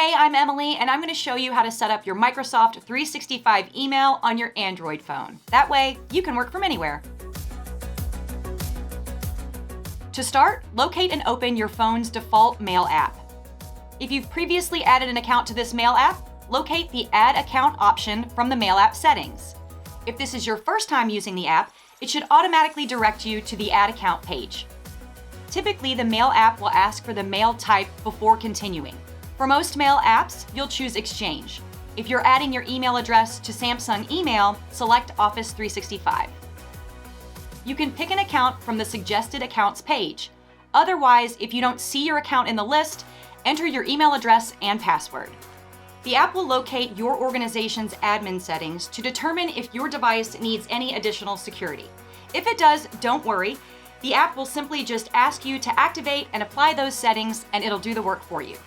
Hey, I'm Emily, and I'm going to show you how to set up your Microsoft 365 email on your Android phone. That way, you can work from anywhere. To start, locate and open your phone's default Mail app. If you've previously added an account to this Mail app, locate the Add Account option from the Mail app settings. If this is your first time using the app, it should automatically direct you to the Add Account page. Typically, the Mail app will ask for the mail type before continuing. For most Mail apps, you'll choose Exchange. If you're adding your email address to Samsung Email, select Office 365. You can pick an account from the Suggested Accounts page. Otherwise, if you don't see your account in the list, enter your email address and password. The app will locate your organization's admin settings to determine if your device needs any additional security. If it does, don't worry. The app will simply just ask you to activate and apply those settings, and it'll do the work for you.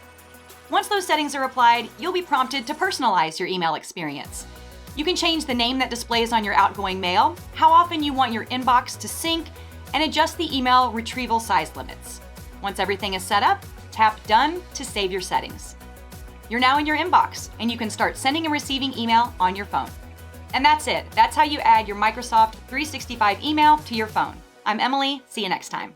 Once those settings are applied, you'll be prompted to personalize your email experience. You can change the name that displays on your outgoing mail, how often you want your inbox to sync, and adjust the email retrieval size limits. Once everything is set up, tap Done to save your settings. You're now in your inbox, and you can start sending and receiving email on your phone. And that's it. That's how you add your Microsoft 365 email to your phone. I'm Emily. See you next time.